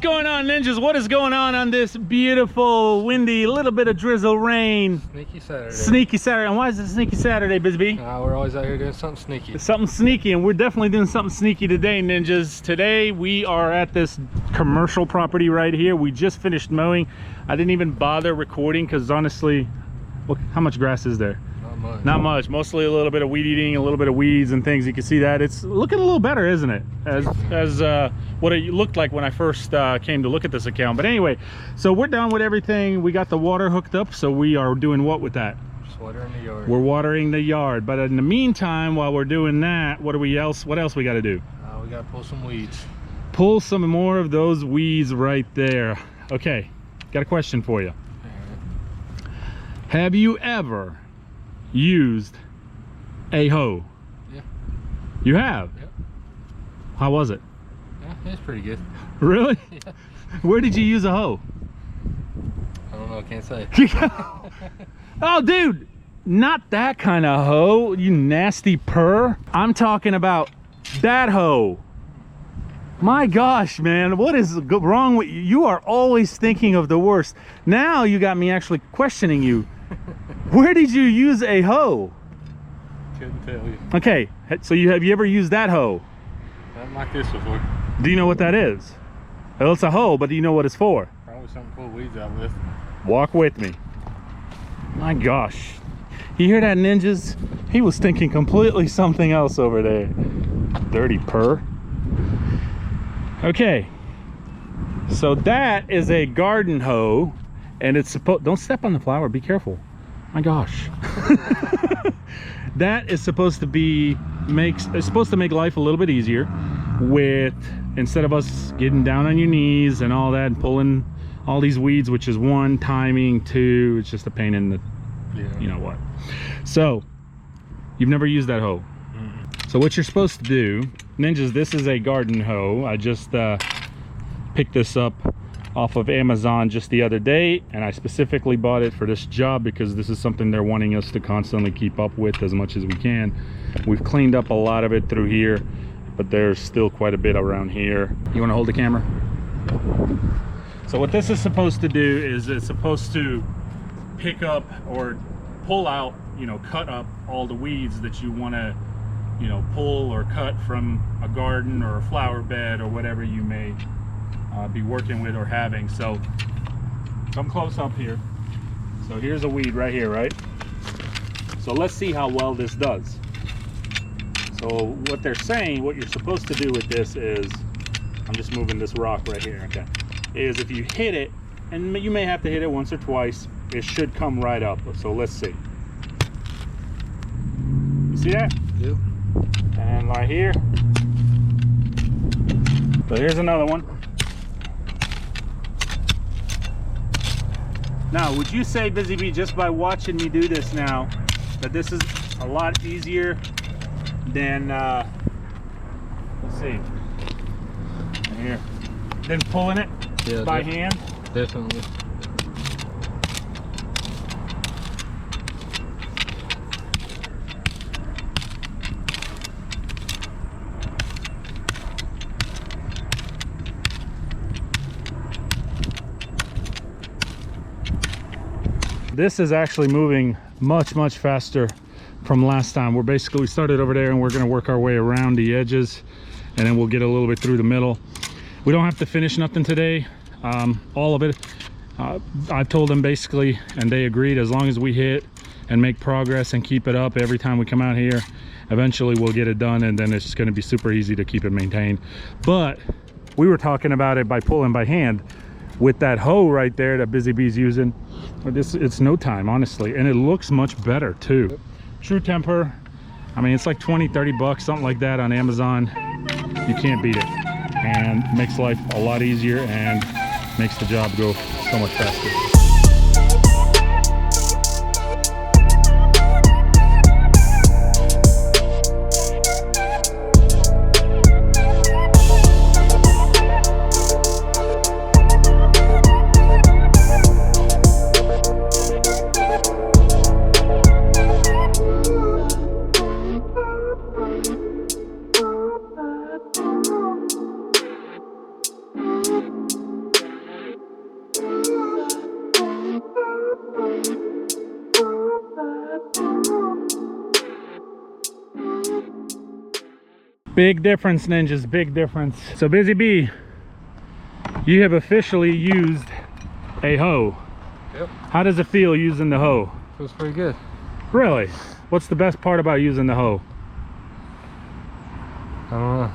going on, ninjas? What is going on this beautiful, windy, little bit of drizzle rain? Sneaky Saturday. Sneaky Saturday. And why is it Sneaky Saturday, Bisbee? We're always out here doing something sneaky. Something sneaky, and we're definitely doing something sneaky today, ninjas. Today we are at this commercial property right here. We just finished mowing. I didn't even bother recording because honestly, look, how much grass is there? Not much. Mostly a little bit of weed eating, a little bit of weeds and things. You can see that it's looking a little better, isn't it? As what it looked like when I first came to look at this account. But anyway, so we're done with everything. We got the water hooked up, so we are doing what with that? Just watering the yard. We're watering the yard. But in the meantime, while we're doing that, what else we got to do? We got to pull some weeds. Pull some more of those weeds right there. Okay, got a question for you. Have you ever used a hoe? Yeah. You have? Yep. How was it? Yeah, it's pretty good. Really? Yeah. Where did you use a hoe? I don't know, I can't say. Oh, dude, not that kind of hoe, you nasty purr. I'm talking about that hoe. My gosh, man, what is wrong with you? You are always thinking of the worst. Now you got me actually questioning you. Where did you use a hoe? Couldn't tell you. Okay, so have you ever used that hoe? Nothing like this before. Do you know what that is? Well, it's a hoe, but do you know what it's for? Probably something to pull weeds out with. Walk with me. My gosh. You hear that, ninjas? He was thinking completely something else over there. Dirty purr. Okay. So that is a garden hoe, and it's supposed, don't step on the flower, be careful. My gosh. That is supposed to be it's supposed to make life a little bit easier with, instead of us getting down on your knees and all that and pulling all these weeds, which is one, timing, two, it's just a pain in the, you know what. So you've never used that hoe. So what you're supposed to do, ninjas, this is a garden hoe. I just picked this up off of Amazon just the other day, and I specifically bought it for this job because this is something they're wanting us to constantly keep up with as much as we can. We've cleaned up a lot of it through here, but there's still quite a bit around here. You want to hold the camera? So what this is supposed to do is it's supposed to pick up or pull out, you know, cut up all the weeds that you want to, you know, pull or cut from a garden or a flower bed or whatever you may be working with or having. So come close up here. So here's a weed right here, right? So let's see how well this does. So what they're saying, what you're supposed to do with this is, I'm just moving this rock right here, okay, is if you hit it, and you may have to hit it once or twice, it should come right up. So let's see. You see that? Yep. And right here. So here's another one. Now, would you say, Busy Bee, just by watching me do this now, that this is a lot easier than, let's see, here, than pulling it by hand? Definitely. This is actually moving much faster from last time. We started over there and we're going to work our way around the edges, and then we'll get a little bit through the middle. We don't have to finish nothing today, all of it. I've told them basically, and they agreed, as long as we hit and make progress and keep it up every time we come out here, eventually we'll get it done, and then it's going to be super easy to keep it maintained. But we were talking about it by pulling by hand with that hoe right there that Busy Bee's using. It's no time, honestly, and it looks much better too. Yep. True Temper, I mean, it's like 20-30 bucks, something like that, on Amazon. You can't beat it, and makes life a lot easier and makes the job go so much faster. Big difference, ninjas, big difference. So Busy Bee, you have officially used a hoe. Yep. How does it feel using the hoe? Feels pretty good. Really? What's the best part about using the hoe? I don't know.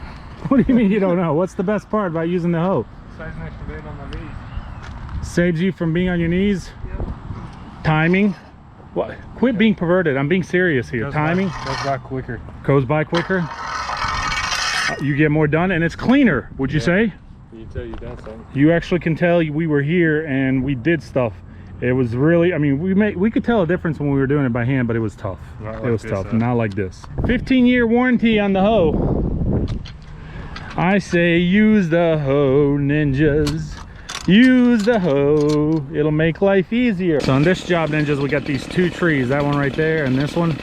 What do you mean you don't know? What's the best part about using the hoe? Saves an extra bit on my knees. Saves you from being on your knees? Yep. Timing? What? Quit being perverted. I'm being serious here. Timing? Goes by quicker. Goes by quicker. You get more done and it's cleaner, would you say? You can tell you done something. You actually can tell we were here and we did stuff. It was really, I mean, we could tell a difference when we were doing it by hand, but it was tough. Not It like was this, tough, huh? not like this. 15-year warranty on the hoe. I say use the hoe, ninjas. Use the hoe, it'll make life easier. So on this job, ninjas, we got these two trees, that one right there and this one.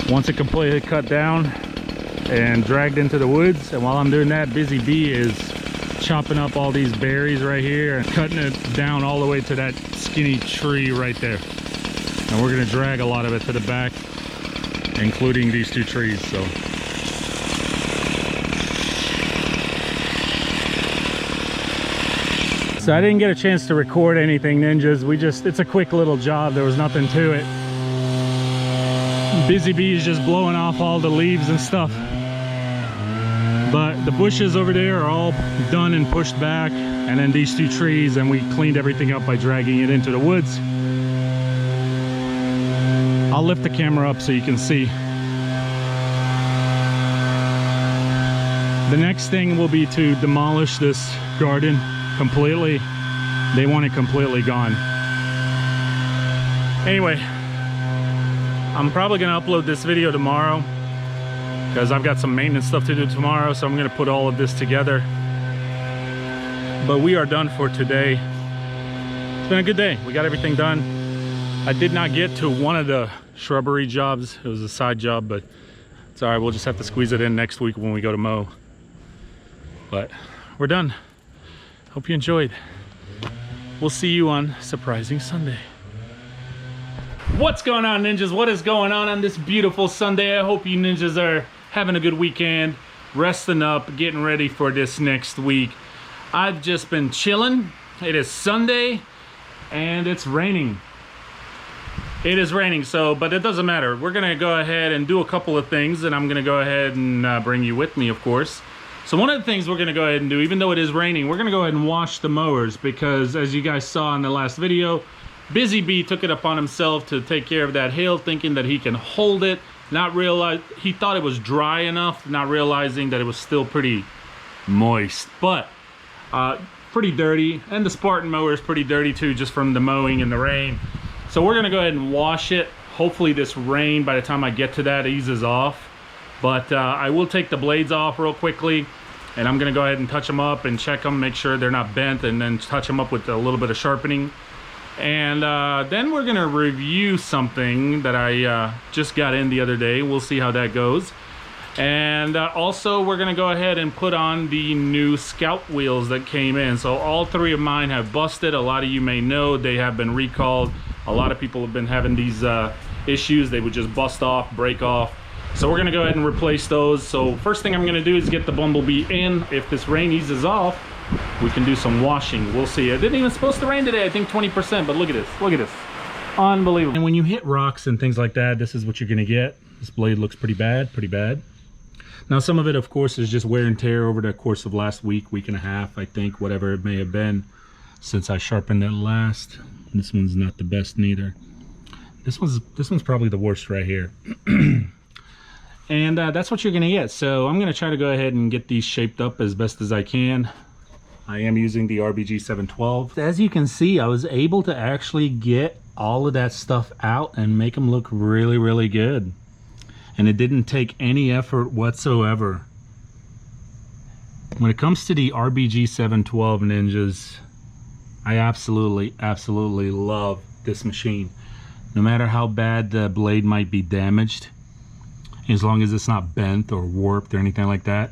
Once it completely cut down and dragged into the woods, and while I'm doing that, Busy Bee is chopping up all these berries right here and cutting it down all the way to that skinny tree right there. And we're gonna drag a lot of it to the back, including these two trees. So I didn't get a chance to record anything, ninjas. It's a quick little job. There was nothing to it. Busy Bee is just blowing off all the leaves and stuff. But the bushes over there are all done and pushed back. And then these two trees, and we cleaned everything up by dragging it into the woods. I'll lift the camera up so you can see. The next thing will be to demolish this garden completely. They want it completely gone. Anyway, I'm probably gonna upload this video tomorrow because I've got some maintenance stuff to do tomorrow, so I'm gonna put all of this together. But we are done for today. It's been a good day. We got everything done. I did not get to one of the shrubbery jobs. It was a side job, but it's all right. We'll just have to squeeze it in next week when we go to mow. But we're done. Hope you enjoyed. We'll see you on Surprising Sunday. What's going on, ninjas? What is going on this beautiful Sunday? I hope you ninjas are having a good weekend, resting up, getting ready for this next week. I've just been chilling. It is Sunday and it's raining. It is raining, but it doesn't matter. We're gonna go ahead and do a couple of things, and I'm gonna go ahead and bring you with me, of course. So one of the things we're gonna go ahead and do, even though it is raining, we're gonna go ahead and wash the mowers, because as you guys saw in the last video, Busy Bee took it upon himself to take care of that hill, thinking that he can hold it, he thought it was dry enough, not realizing that it was still pretty moist, but pretty dirty. And the Spartan mower is pretty dirty too, just from the mowing and the rain. So we're gonna go ahead and wash it. Hopefully this rain, by the time I get to that, eases off. But I will take the blades off real quickly, and I'm gonna go ahead and touch them up and check them, make sure they're not bent, and then touch them up with a little bit of sharpening. And then we're gonna review something that I just got in the other day. We'll see how that goes. And also we're gonna go ahead and put on the new scalp wheels that came in. So all three of mine have busted. A lot of you may know they have been recalled. A lot of people have been having these issues. They would just bust off, break off. So we're gonna go ahead and replace those. So first thing I'm gonna do is get the Bumblebee in. If this rain eases off, we can do some washing. We'll see. It didn't even supposed to rain today. I think 20%, but look at this. Look at this. Unbelievable. And when you hit rocks and things like that, this is what you're gonna get. This blade looks pretty bad, Now some of it, of course, is just wear and tear over the course of last week and a half, I think, whatever it may have been since I sharpened it last. This one's not the best neither. This one's probably the worst right here. And that's what you're gonna get. So I'm gonna try to go ahead and get these shaped up as best as I can. I am using the RBG 712. As you can see, I was able to actually get all of that stuff out and make them look really, really good. And it didn't take any effort whatsoever. When it comes to the RBG 712 ninjas, I absolutely love this machine. No matter how bad the blade might be damaged, as long as it's not bent or warped or anything like that,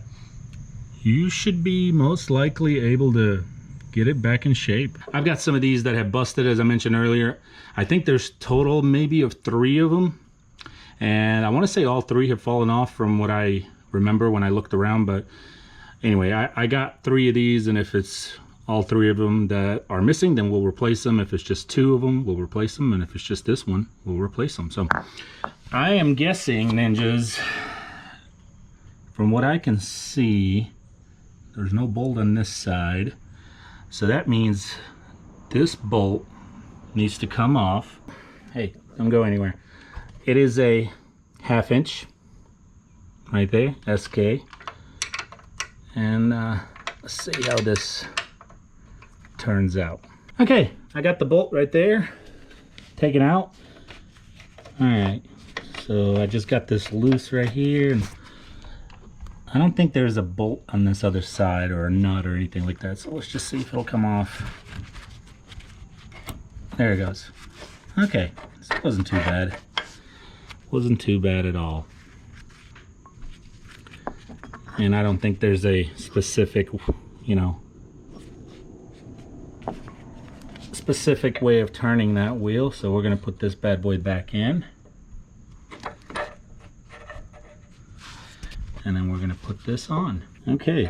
you should be most likely able to get it back in shape. I've got some of these that have busted, as I mentioned earlier. I think there's total maybe of 3 of them. And I want to say all 3 have fallen off from what I remember when I looked around, but anyway, I got 3 of these, and if it's all 3 of them that are missing, then we'll replace them. If it's just 2 of them, we'll replace them, and if it's just this one, we'll replace them. So I am guessing, ninjas, from what I can see, there's no bolt on this side, so that means this bolt needs to come off. Hey, don't go anywhere. It is a 1/2 inch right there, SK, and let's see how this turns out. Okay, I got the bolt right there taken out. All right, so I just got this loose right here, and I don't think there's a bolt on this other side or a nut or anything like that, so let's just see if it'll come off. There it goes. Okay, this wasn't too bad. Wasn't too bad at all. And I don't think there's a specific, you know, specific way of turning that wheel, so we're gonna put this bad boy back in. And then we're gonna put this on. Okay.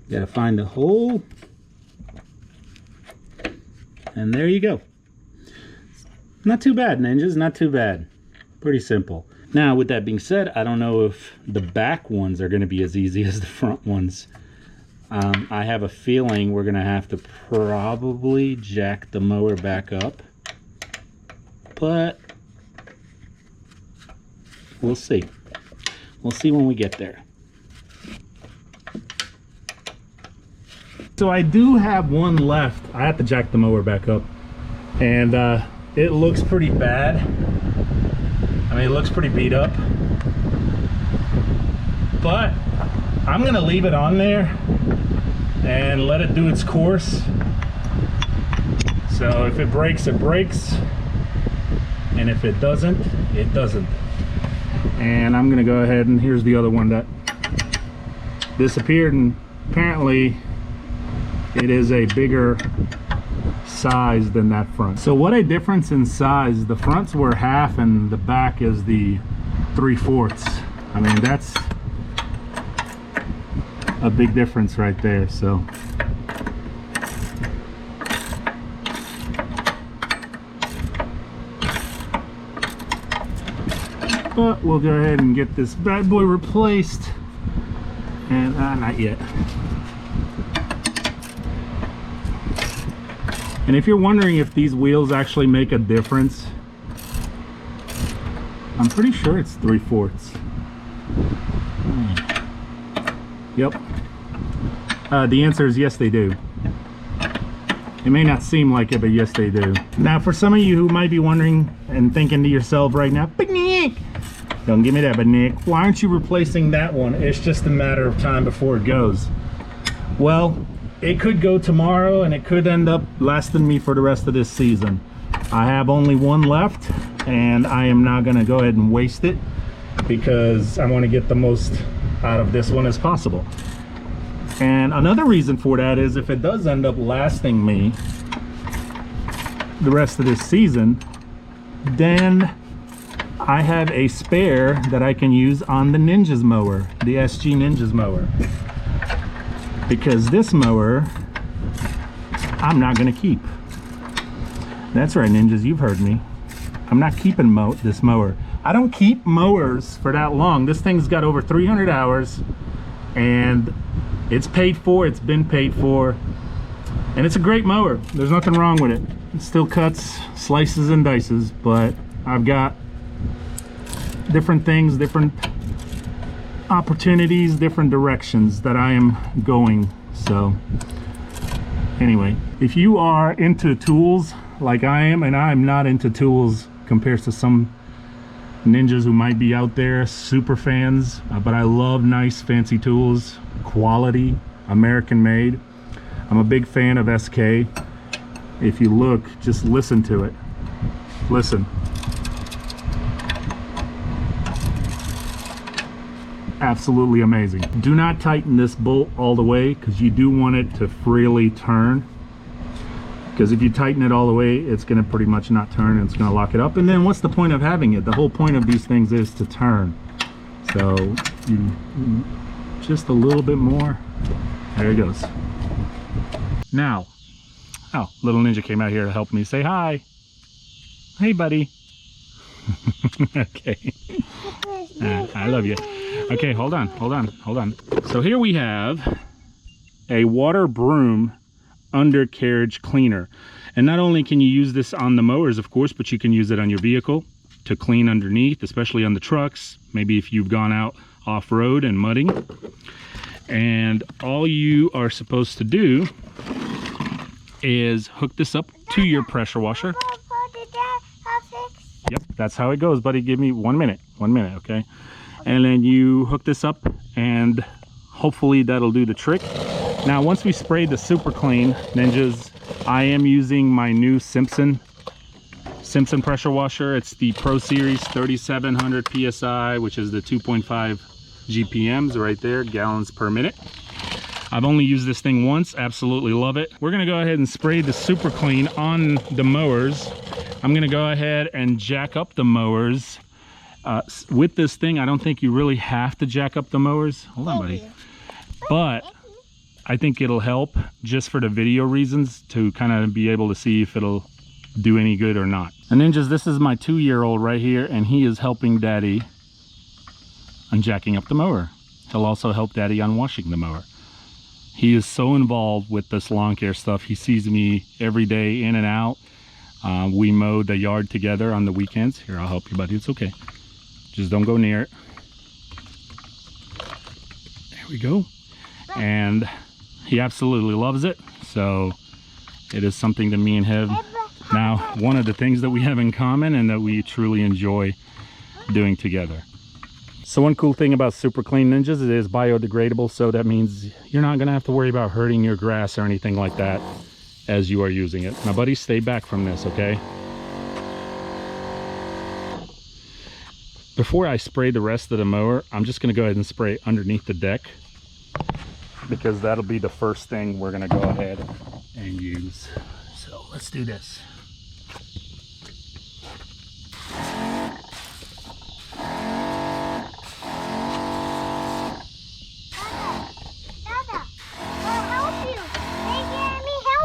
Gotta find the hole. And there you go. Not too bad, ninjas, not too bad. Pretty simple. Now, with that being said, I don't know if the back ones are gonna be as easy as the front ones. I have a feeling we're gonna have to probably jack the mower back up, but we'll see. We'll see when we get there. So I do have one left. I have to jack the mower back up, and it looks pretty bad. I mean, it looks pretty beat up, but I'm gonna leave it on there and let it do its course. So if it breaks, it breaks, and if it doesn't, it doesn't. And I'm gonna go ahead, and here's the other one that disappeared, and apparently it is a bigger size than that front. So what a difference in size. The fronts were 1/2 and the back is the 3/4. I mean, that's a big difference right there. So but we'll go ahead and get this bad boy replaced, and not yet. And if you're wondering if these wheels actually make a difference, I'm pretty sure it's 3/4. Yep. The answer is yes, they do. It may not seem like it, but yes, they do. Now, for some of you who might be wondering and thinking to yourself right now, "But Nick, don't give me that, but Nick, why aren't you replacing that one? It's just a matter of time before it goes." Well, it could go tomorrow, and it could end up lasting me for the rest of this season. I have only one left, and I am not gonna go ahead and waste it because I wanna get the most out of this one as possible. And another reason for that is if it does end up lasting me the rest of this season, then I have a spare that I can use on the Ninjas mower, the sgninjas mower. Because this mower, I'm not gonna keep. That's right, ninjas, you've heard me. I'm not keeping this mower. I don't keep mowers for that long. This thing's got over 300 hours, and it's paid for, it's been paid for, and it's a great mower. There's nothing wrong with it. It still cuts, slices, and dices, but I've got different things, different opportunities, different directions that I am going. So anyway, if you are into tools like I am, and I'm not into tools compared to some ninjas who might be out there, super fans, but I love nice fancy tools, quality, American made. I'm a big fan of SK. If you look, just listen to it. Listen. Absolutely amazing. Do not tighten this bolt all the way because you do want it to freely turn. because if you tighten it all the way, it's going to pretty much not turn, and it's going to lock it up. And then what's the point of having it? The whole point of these things is to turn. So you just a little bit more. There it goes. Now, oh, little ninja came out here to help me. Say hi. Hey, buddy. Okay. I love you. Okay, hold on. So here we have a water broom undercarriage cleaner. And not only can you use this on the mowers, of course, but you can use it on your vehicle to clean underneath, especially on the trucks. Maybe if you've gone out off-road and mudding. And all you are supposed to do is hook this up to your pressure washer. Yep, that's how it goes, buddy. Give me 1 minute, okay? And then you hook this up and hopefully that'll do the trick. Now, once we sprayed the super clean, ninjas, I am using my new Simpson pressure washer. It's the Pro Series 3700 PSI, which is the 2.5 GPMs right there, gallons per minute. I've only used this thing once, absolutely love it. We're gonna go ahead and spray the super clean on the mowers. I'm gonna go ahead and jack up the mowers. With this thing, I don't think you really have to jack up the mowers. Hold on, buddy. But I think it'll help just for the video reasons to kind of be able to see if it'll do any good or not. And ninjas, this is my 2-year-old right here, and he is helping daddy on jacking up the mower. He'll also help daddy on washing the mower. He is so involved with this lawn care stuff. He sees me every day in and out. We mow the yard together on the weekends. Here, I'll help you, buddy. It's okay. Just don't go near it. There we go. And he absolutely loves it. So it is something that me and him, now one of the things that we have in common and that we truly enjoy doing together. So one cool thing about Super Clean Ninjas, it is biodegradable, so that means you're not gonna have to worry about hurting your grass or anything like that as you are using it. Now, buddy, stay back from this, okay? Before I spray the rest of the mower, I'm just gonna go ahead and spray underneath the deck, because that'll be the first thing we're gonna go ahead and use. So let's do this.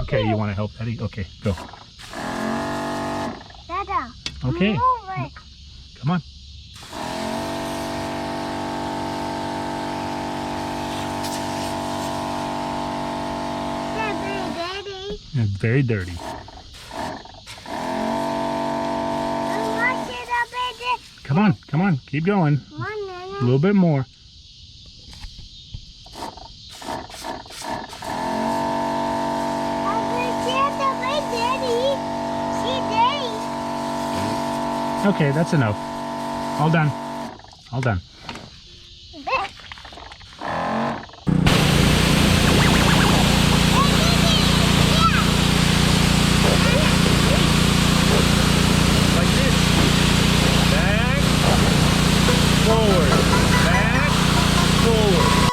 Okay, you want to help Daddy? Okay, go. Dada. Okay. Move it. Come on. That's very dirty. It's very dirty. Wash it up a bit. Come on, keep going. A little bit more. Okay, that's enough. All done. All done. Like this. Back, forward. Back, forward.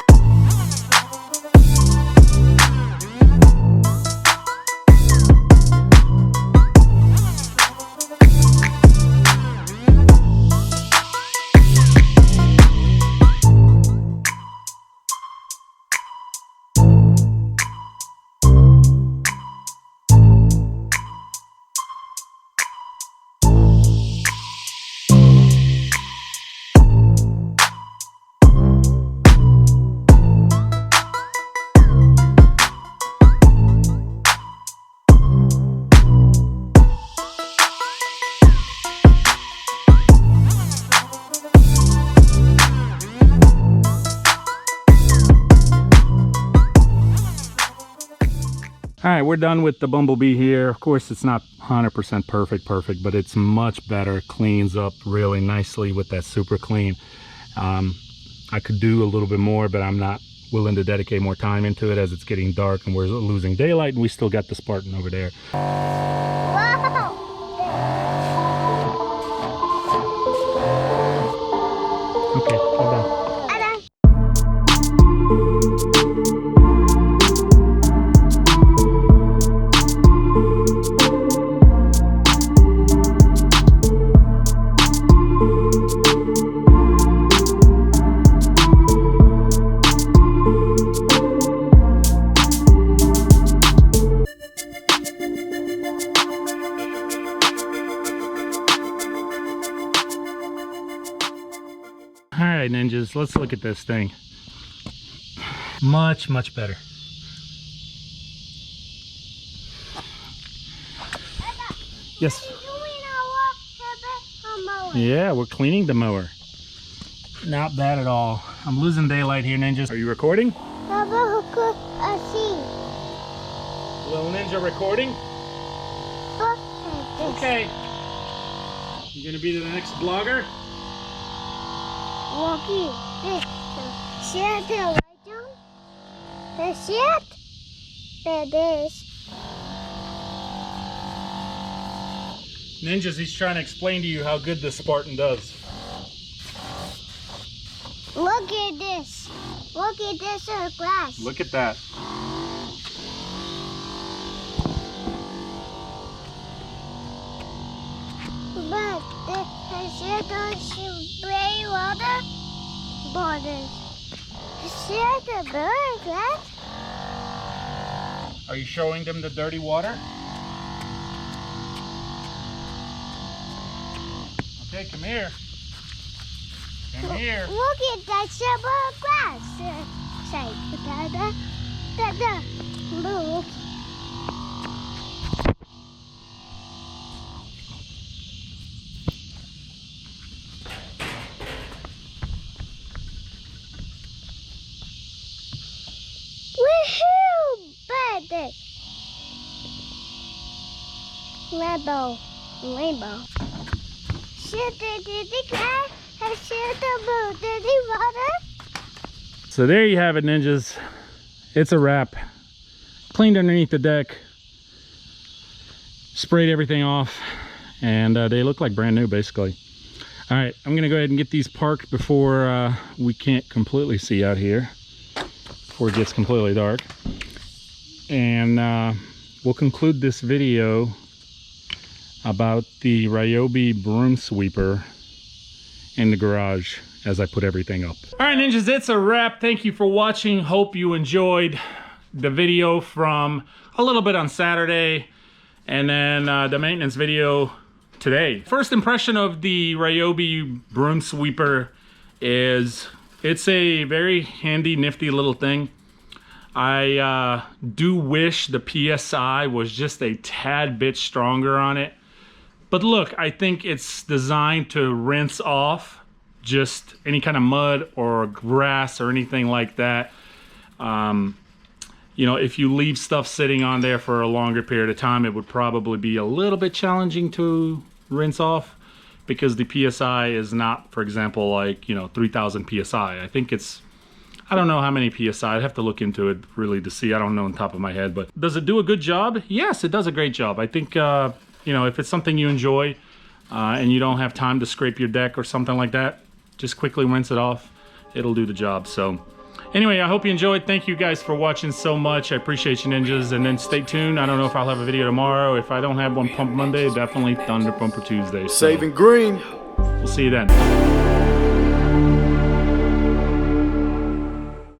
All right, we're done with the Bumblebee here. Of course, it's not 100% perfect, but it's much better. Cleans up really nicely with that super clean. I could do a little bit more, but I'm not willing to dedicate more time into it as it's getting dark and we're losing daylight, and we still got the Spartan over there. Okay, hold on. right, ninjas, let's look at this thing. Much better. Yes. Yeah, we're cleaning the mower. Not bad at all. I'm losing daylight here, ninjas. Are you recording? Little ninja recording? Okay. You gonna be the next vlogger? Ninjas, he's trying to explain to you how good the Spartan does. Look at this. Look at this glass. Look at that. But the shit don't spray water borders. Shit the bird glass. Are you showing them the dirty water? Okay, come here. Come here. Look at that silver glass. Say, look. Woohoo! Bird. Rainbow. So there you have it, ninjas. It's a wrap. Cleaned underneath the deck, sprayed everything off, and they look like brand new basically. All right, I'm gonna go ahead and get these parked before we can't completely see out here, before it gets completely dark. And we'll conclude this video about the Ryobi broom sweeper in the garage as I put everything up. All right, ninjas, it's a wrap. Thank you for watching. Hope you enjoyed the video from a little bit on Saturday and then the maintenance video today. First impression of the Ryobi broom sweeper is it's a very handy, nifty little thing. I do wish the PSI was just a tad bit stronger on it. But look, I think it's designed to rinse off just any kind of mud or grass or anything like that. You know, if you leave stuff sitting on there for a longer period of time, it would probably be a little bit challenging to rinse off because the PSI is not, for example, like, 3,000 PSI. I think it's, I don't know how many PSI. I'd have to look into it really to see. I don't know on top of my head, but does it do a good job? Yes, it does a great job. I think, if it's something you enjoy and you don't have time to scrape your deck or something like that, just quickly rinse it off. It'll do the job. So anyway, I hope you enjoyed. Thank you guys for watching so much. I appreciate you, ninjas. And then stay tuned. I don't know if I'll have a video tomorrow. If I don't have one Pump Monday, definitely Thunder Pumper Tuesday. So Saving green. we'll see you then.